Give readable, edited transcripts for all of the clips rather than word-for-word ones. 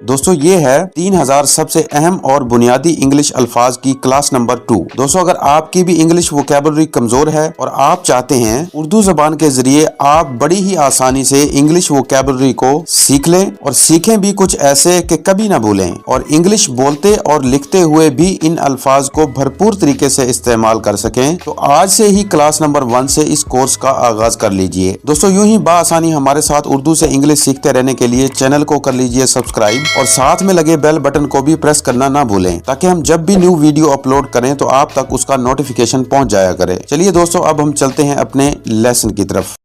दोस्तों ये है 3000 सबसे अहम और बुनियादी इंग्लिश अल्फाज की क्लास नंबर 2। दोस्तों अगर आपकी भी इंग्लिश वोकैबुलरी कमजोर है और आप चाहते हैं उर्दू जबान के जरिए आप बड़ी ही आसानी से इंग्लिश वोकैबुलरी को सीख लें और सीखें भी कुछ ऐसे कि कभी ना भूलें और इंग्लिश बोलते और लिखते हुए भी इन अल्फाज को भरपूर तरीके से इस्तेमाल कर सकें, तो आज से ही क्लास नंबर 1 से इस कोर्स का आगाज कर लीजिए। दोस्तों यूं ही बाआसानी हमारे साथ उर्दू से इंग्लिश सीखते रहने के लिए चैनल को कर लीजिए सब्सक्राइब और साथ में लगे बेल बटन को भी प्रेस करना ना भूलें, ताकि हम जब भी न्यू वीडियो अपलोड करें तो आप तक उसका नोटिफिकेशन पहुंच जाया करे। चलिए दोस्तों अब हम चलते हैं अपने लेसन की तरफ।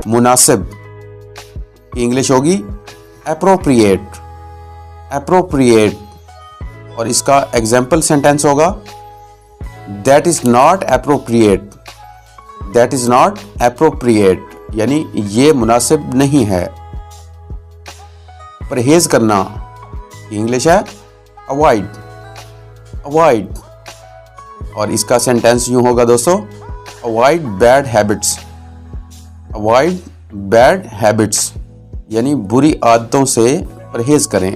मुनासिब की इंग्लिश होगी एप्रोप्रिएट। एप्रोप्रिएट और इसका एग्जाम्पल सेंटेंस होगा that is not appropriate. That is not appropriate यानी ये मुनासिब नहीं है। परहेज करना इंग्लिश है अवॉइड। अवॉइड और इसका सेंटेंस यूं होगा दोस्तों avoid bad habits. Avoid bad habits यानी बुरी आदतों से परहेज करें।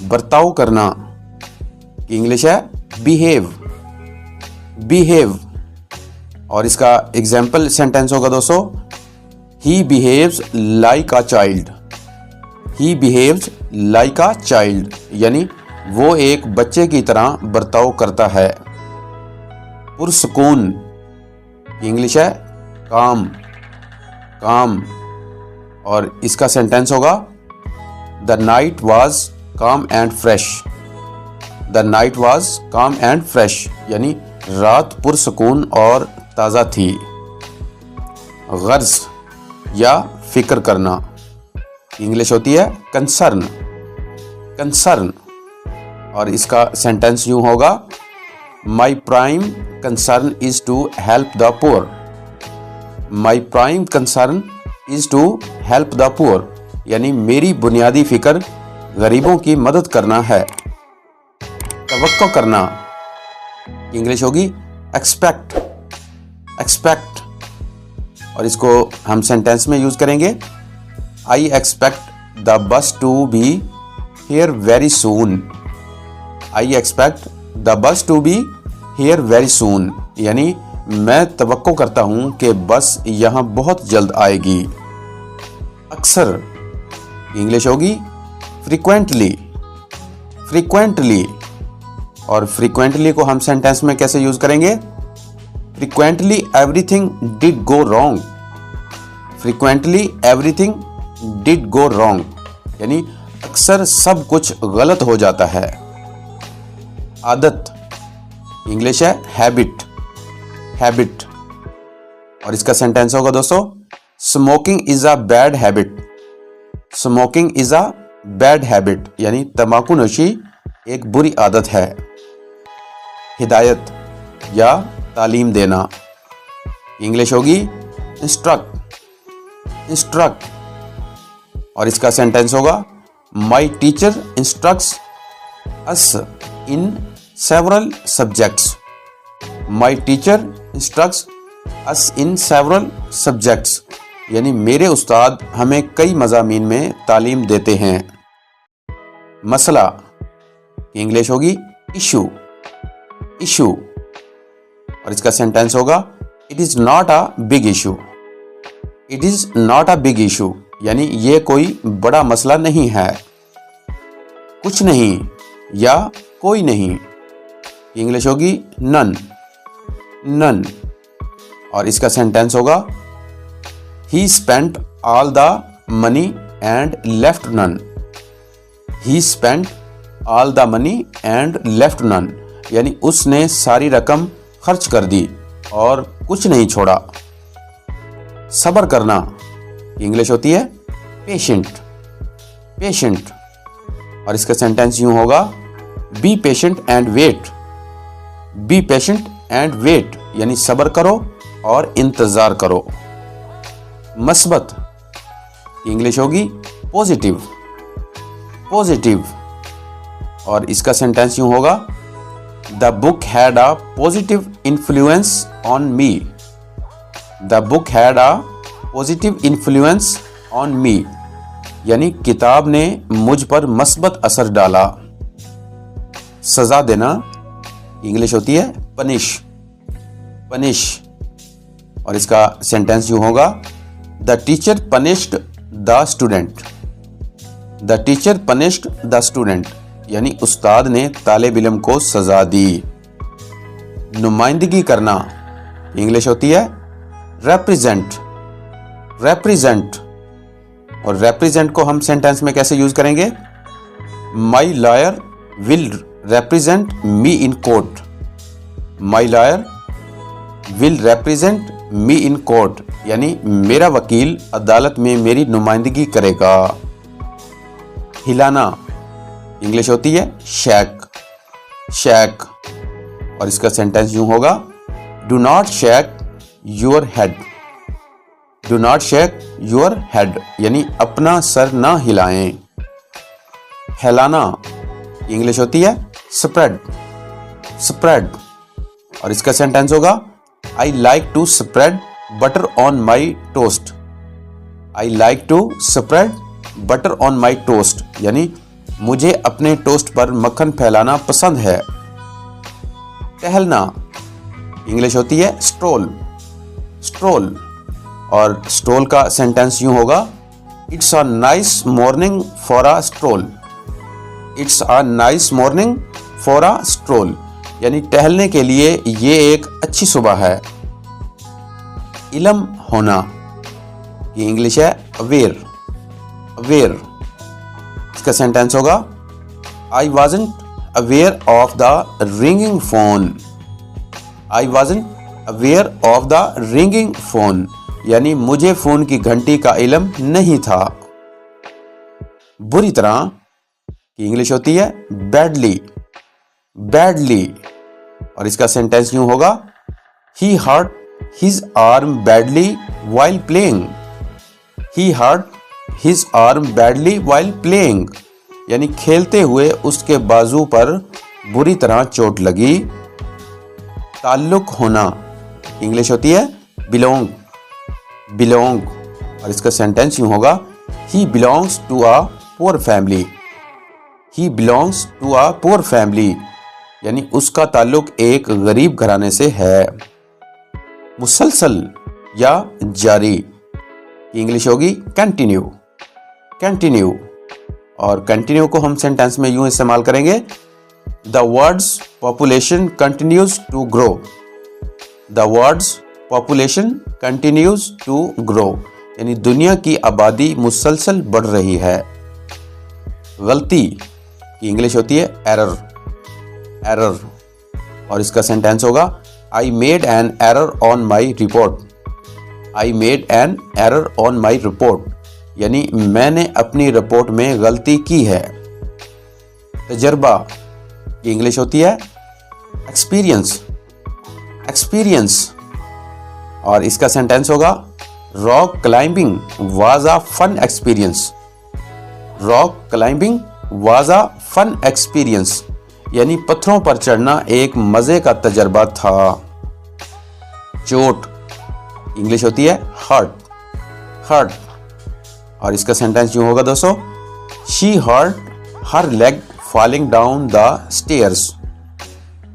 बर्ताव करना इंग्लिश है बिहेव। बिहेव और इसका एग्जाम्पल सेंटेंस होगा दोस्तों he behaves like a child. He behaves like a child यानी वो एक बच्चे की तरह बर्ताव करता है। पुरसुकून इंग्लिश है काम। काम और इसका सेंटेंस होगा द नाइट वॉज काम and fresh. The night was काम एंड फ्रेश यानी रात पुरसुकून और ताज़ा थी। गर्ज या फिक्र करना इंग्लिश होती है कंसर्न। कंसर्न और इसका सेंटेंस यूं होगा my prime concern is to help the poor. My prime concern is to help the poor यानी मेरी बुनियादी फिक्र गरीबों की मदद करना है। तवक्को करना इंग्लिश होगी एक्सपेक्ट। एक्सपेक्ट और इसको हम सेंटेंस में यूज करेंगे I expect the bus to be here very soon. I expect the bus to be here very soon यानी मैं तवक्को करता हूं कि बस यहां बहुत जल्द आएगी। अक्सर इंग्लिश होगी फ्रीक्वेंटली। फ्रीक्वेंटली और फ्रीक्वेंटली को हम सेंटेंस में कैसे यूज करेंगे frequently everything did go wrong. Frequently everything did go wrong यानी अक्सर सब कुछ गलत हो जाता है। आदत इंग्लिश है हैबिट। हैबिट और इसका सेंटेंस होगा दोस्तों smoking is a bad habit. Smoking is a bad habit यानी तंबाकू नोशी एक बुरी आदत है। हिदायत या तालीम देना इंग्लिश होगी इंस्ट्रक्ट। इंस्ट्रक्ट और इसका सेंटेंस होगा my teacher instructs us in several subjects. My teacher instructs us in several subjects यानी मेरे उस्ताद हमें कई मज़ामीन में तालीम देते हैं। मसला इंग्लिश होगी इशू। इशू और इसका सेंटेंस होगा it is not a big issue. It is not a big issue यानी ये कोई बड़ा मसला नहीं है। कुछ नहीं या कोई नहीं इंग्लिश होगी नन। नन और इसका सेंटेंस होगा he spent all the money and left none. He spent all the money and left none यानी उसने सारी रकम खर्च कर दी और कुछ नहीं छोड़ा। सब्र करना इंग्लिश होती है पेशेंट। पेशेंट और इसका सेंटेंस यूं होगा be patient and wait. Be patient and wait यानी सब्र करो और इंतजार करो। मस्बत इंग्लिश होगी पॉजिटिव। पॉजिटिव और इसका सेंटेंस यूं होगा the book had a positive influence on me. The book had a positive influence on me, यानी किताब ने मुझ पर मस्बत असर डाला। सजा देना इंग्लिश होती है पनिश, पनिश। और इसका सेंटेंस यूं होगा, the teacher punished the student. The teacher punished the student, यानी उस्ताद ने तालिब इल्म को सजा दी। नुमाइंदगी करना इंग्लिश होती है represent, represent। और represent को हम सेंटेंस में कैसे यूज करेंगे? My lawyer will represent me in court। My lawyer will represent me in court, यानी मेरा वकील अदालत में मेरी नुमाइंदगी करेगा। हिलाना इंग्लिश होती है shake, shake। और इसका सेंटेंस यूं होगा, do not shake your head। Do not shake your head, यानी अपना सर ना हिलाएं। फैलाना इंग्लिश होती है spread, spread। और इसका सेंटेंस होगा, I like to spread butter on my toast। I like to spread butter on my toast, यानी मुझे अपने टोस्ट पर मक्खन फैलाना पसंद है। टहलना इंग्लिश होती है स्ट्रोल, स्ट्रोल। और स्ट्रोल का सेंटेंस यूं होगा, it's a nice morning for a stroll. It's a nice morning for a stroll, यानी टहलने के लिए ये एक अच्छी सुबह है। इल्म होना ये इंग्लिश है अवेयर, अवेयर। इसका सेंटेंस होगा, I wasn't aware of the ringing phone. I wasn't aware of the ringing phone, यानी मुझे फोन की घंटी का इल्म नहीं था। बुरी तरह की इंग्लिश होती है बैडली, बैडली। और इसका सेंटेंस यूं होगा, he hurt his arm badly while playing. He hurt his arm badly while playing, यानी खेलते हुए उसके बाजू पर बुरी तरह चोट लगी। ताल्लुक होना इंग्लिश होती है बिलोंग, बिलोंग। और इसका सेंटेंस यूं होगा, he belongs to a poor family. He belongs to a poor family, यानी उसका ताल्लुक एक गरीब घराने से है। मुसलसल या जारी इंग्लिश होगी कंटिन्यू, कंटिन्यू। और कंटिन्यू को हम सेंटेंस में यूं इस्तेमाल करेंगे, the world's population continues to grow. The world's population continues to grow, यानी दुनिया की आबादी मुसलसल बढ़ रही है। गलती की इंग्लिश होती है एरर, एरर। और इसका सेंटेंस होगा, I made an error on my report. I made an error on my report, यानी मैंने अपनी रिपोर्ट में गलती की है। तजर्बा की इंग्लिश होती है एक्सपीरियंस, एक्सपीरियंस। और इसका सेंटेंस होगा, rock climbing was a fun experience. Rock climbing was a fun experience, यानी पत्थरों पर चढ़ना एक मजे का तजर्बा था। चोट इंग्लिश होती है हर्ट, हर्ट। और इसका सेंटेंस यूं होगा दोस्तों, she hurt her leg falling down the stairs.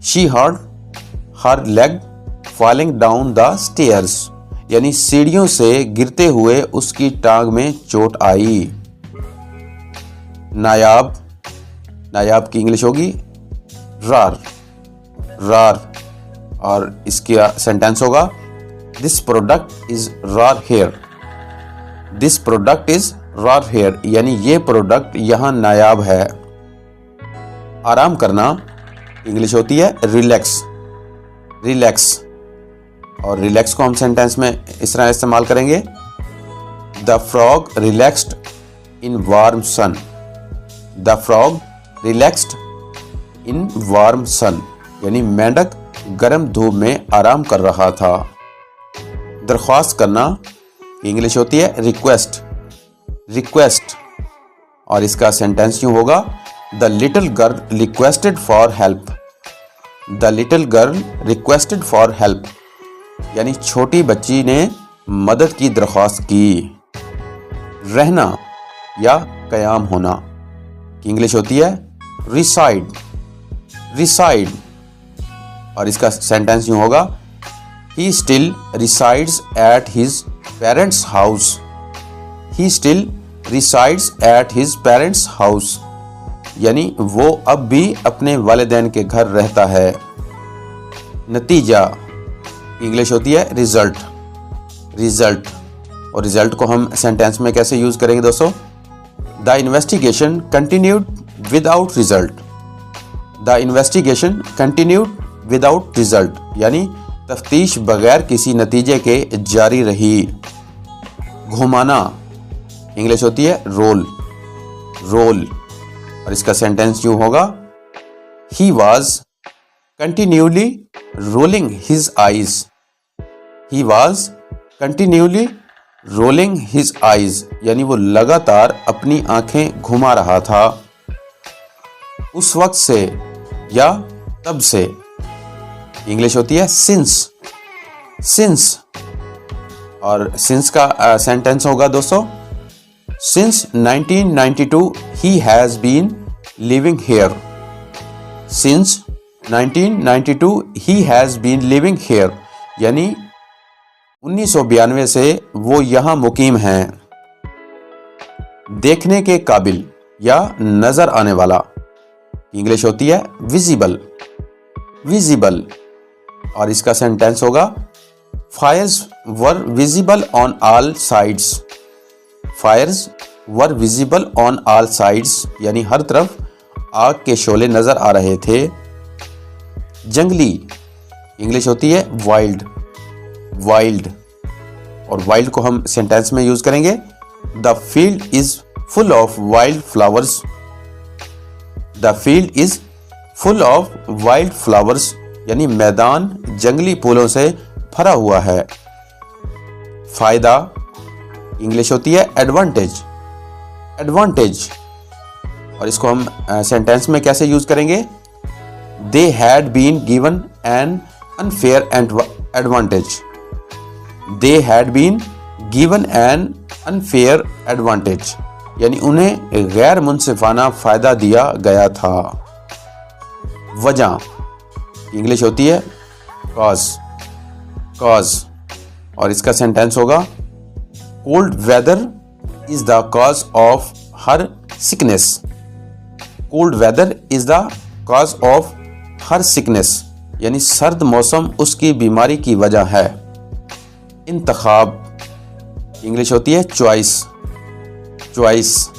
She hurt her leg falling down the stairs, यानी सीढ़ियों से गिरते हुए उसकी टांग में चोट आई। नायाब, नायाब की इंग्लिश होगी रार, रार। और इसका सेंटेंस होगा, दिस प्रोडक्ट इज रार हेयर। दिस प्रोडक्ट इज रार हेयर, यानी ये प्रोडक्ट यहां नायाब है। आराम करना इंग्लिश होती है रिलैक्स, रिलैक्स। और रिलैक्स को हम सेंटेंस में इस तरह इस्तेमाल करेंगे, the frog relaxed in warm sun. The frog relaxed in warm sun, यानी मेंढक गर्म धूप में आराम कर रहा था। दरख्वास्त करना इंग्लिश होती है रिक्वेस्ट, रिक्वेस्ट। और इसका सेंटेंस यूं होगा, the little girl requested for help. The little girl requested for help, यानी छोटी बच्ची ने मदद की दरख्वास्त की। रहना या कयाम होना की इंग्लिश होती है रिसाइड, रिसाइड। और इसका सेंटेंस यूं होगा, he still resides at his parents house, he still resides at his parents house, यानी वो अब भी अपने वालिदैन के घर रहता है। नतीजा इंग्लिश होती है रिजल्ट, रिजल्ट। और रिजल्ट को हम सेंटेंस में कैसे यूज करेंगे दोस्तों? The investigation continued without result, the investigation continued without result, यानी तफ्तीश बगैर किसी नतीजे के जारी रही। घुमाना इंग्लिश होती है रोल, रोल। और इसका सेंटेंस यूं होगा, he was continually rolling his eyes, he was continually rolling his eyes, यानी वो लगातार अपनी आंखें घुमा रहा था। उस वक्त से या तब से इंग्लिश होती है सिंस, सिंस। और सिंस का सेंटेंस होगा दोस्तों, since 1992 he has been living here, since 1992 he has been living here, यानी 1992 से वो यहां मुकीम हैं। देखने के काबिल या नजर आने वाला इंग्लिश होती है विजिबल, विजिबल। और इसका सेंटेंस होगा, fires were visible on all sides, fires were visible on all sides, यानी हर तरफ आग के शोले नजर आ रहे थे। जंगली इंग्लिश होती है वाइल्ड, वाइल्ड। और वाइल्ड को हम सेंटेंस में यूज करेंगे, the field is full of wild flowers, the field is full of wild flowers, यानी मैदान जंगली फूलों से भरा हुआ है। फायदा इंग्लिश होती है एडवांटेज, एडवांटेज। और इसको हम सेंटेंस में कैसे यूज करेंगे? They had been given an unfair advantage, they had been given an unfair advantage, यानी उन्हें गैर मुनसिफाना फायदा दिया गया था। वजह इंग्लिश होती है कॉज, कॉज। और इसका सेंटेंस होगा, cold weather is the cause of her sickness, cold weather is the cause of her sickness, यानी सर्द मौसम उसकी बीमारी की वजह है। इंतखाब इंग्लिश होती है चॉइस, चॉइस।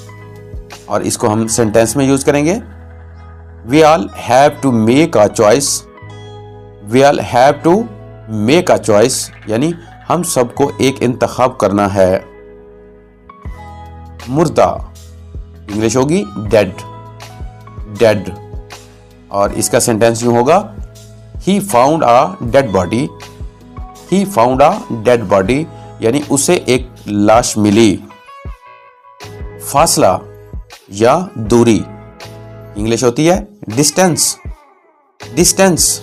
और इसको हम सेंटेंस में यूज करेंगे, we all have to make a choice, we all have to make a choice, यानी हम सबको एक इंतखाब करना है। मुर्दा इंग्लिश होगी डेड, डेड। और इसका सेंटेंस यूं होगा, he found a dead body, he found a dead body, यानी उसे एक लाश मिली। फासला या दूरी इंग्लिश होती है डिस्टेंस, डिस्टेंस।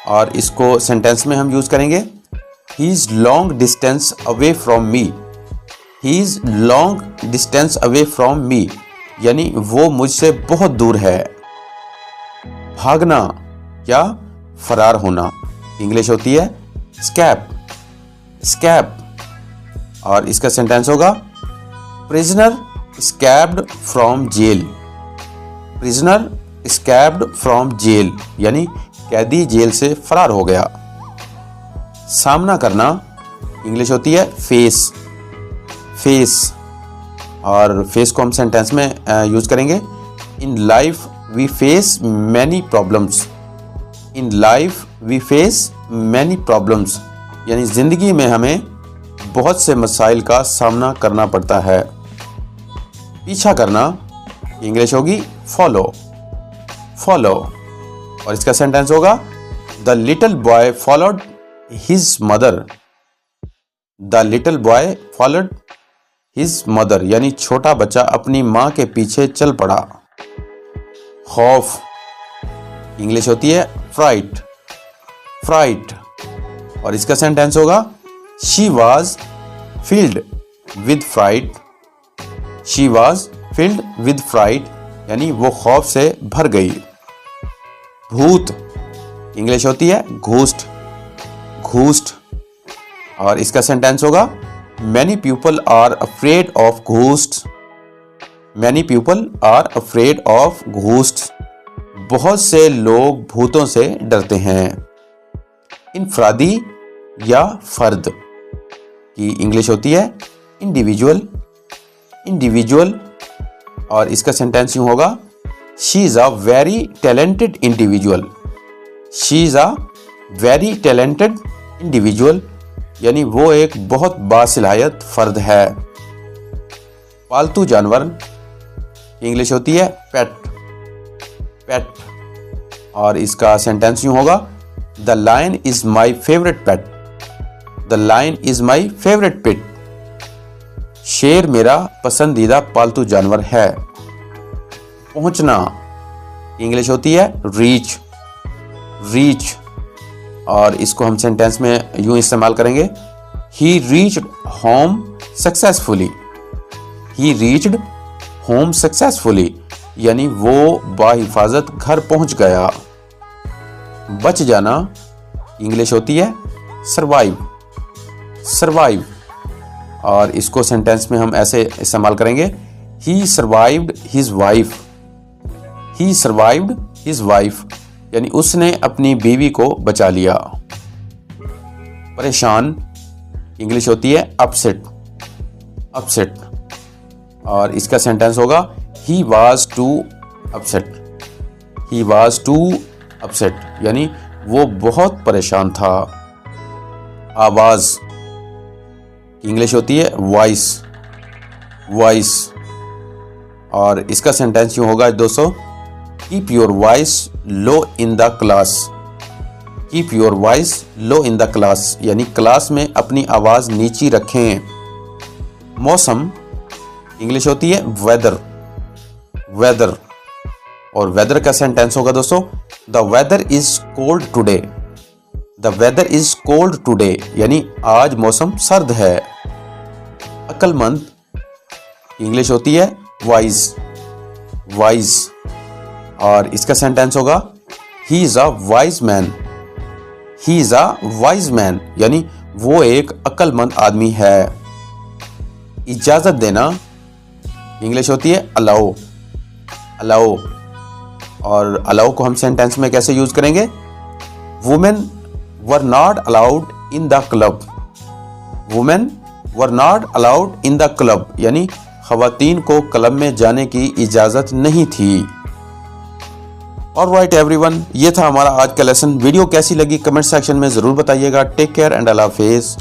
और इसको सेंटेंस में हम यूज करेंगे, he is long distance away from me, he is long distance away from me, यानी वो मुझसे बहुत दूर है। भागना या फरार होना इंग्लिश होती है स्कैप, स्कैप। और इसका सेंटेंस होगा, prisoner escaped from jail, prisoner escaped from jail, यानी कैदी जेल से फरार हो गया। सामना करना इंग्लिश होती है फेस, फेस। और फेस को हम सेंटेंस में यूज करेंगे, in life we face many problems, in life we face many problems, यानी जिंदगी में हमें बहुत से मसाइल का सामना करना पड़ता है। पीछा करना इंग्लिश होगी फॉलो, फॉलो। और इसका सेंटेंस होगा, the little boy followed his mother, the little boy followed his mother, यानी छोटा बच्चा अपनी मां के पीछे चल पड़ा। खौफ इंग्लिश होती है फ्राइट, फ्राइट। और इसका सेंटेंस होगा she was filled with fright, she was filled with fright, यानी वो खौफ से भर गई। भूत इंग्लिश होती है घोस्ट, घोस्ट। और इसका सेंटेंस होगा many people are afraid of ghost, many people are afraid of ghost, बहुत से लोग भूतों से डरते हैं। इनफरादी या फर्द की इंग्लिश होती है इंडिविजुअल, इंडिविजुअल। और इसका सेंटेंस यूं होगा she is a very talented individual, she is a very talented individual, यानी वो एक बहुत बासलाहियत फर्द है। पालतू जानवर इंग्लिश होती है पेट, पेट। और इसका सेंटेंस यूं होगा the lion is my favourite pet, the lion is my favourite pet, शेर मेरा पसंदीदा पालतू जानवर है। पहुंचना इंग्लिश होती है रीच, रीच। और इसको हम सेंटेंस में यूं इस्तेमाल करेंगे ही रीच्ड होम सक्सेसफुली, ही रीच्ड होम सक्सेसफुली, यानी वो बाहिफाजत घर पहुंच गया। बच जाना इंग्लिश होती है सर्वाइव, सर्वाइव। और इसको सेंटेंस में हम ऐसे इस्तेमाल करेंगे ही सर्वाइव्ड हिज वाइफ, ही सर्वाइव्ड हिज वाइफ, यानी उसने अपनी बीवी को बचा लिया। परेशान इंग्लिश होती है अपसेट, अपसेट। और इसका सेंटेंस होगा he was too upset, he was too upset, यानी वो बहुत परेशान था। आवाज इंग्लिश होती है वॉइस, वॉइस। और इसका सेंटेंस यूं होगा दोस्तों keep your voice low in the class, keep your voice low in the class, यानी क्लास में अपनी आवाज नीची रखें। मौसम इंग्लिश होती है वेदर, वेदर। और वेदर का सेंटेंस होगा दोस्तों the weather is cold today, the weather is cold today, यानी आज मौसम सर्द है। अक्लमंद इंग्लिश होती है वाइज, वाइज। और इसका सेंटेंस होगा he is a wise man, he is a wise man, यानी वो एक अक्लमंद आदमी है। इजाजत देना इंग्लिश होती है अलाउ, अलाउ। और अलाउ को हम सेंटेंस में कैसे यूज करेंगे women were not allowed in the club, women were not allowed in the club, यानी खवातीन को क्लब में जाने की इजाजत नहीं थी। ऑलराइट एवरीवन, ये था हमारा आज का लेसन। वीडियो कैसी लगी कमेंट सेक्शन में जरूर बताइएगा। टेक केयर एंड अल्लाह हाफिज़।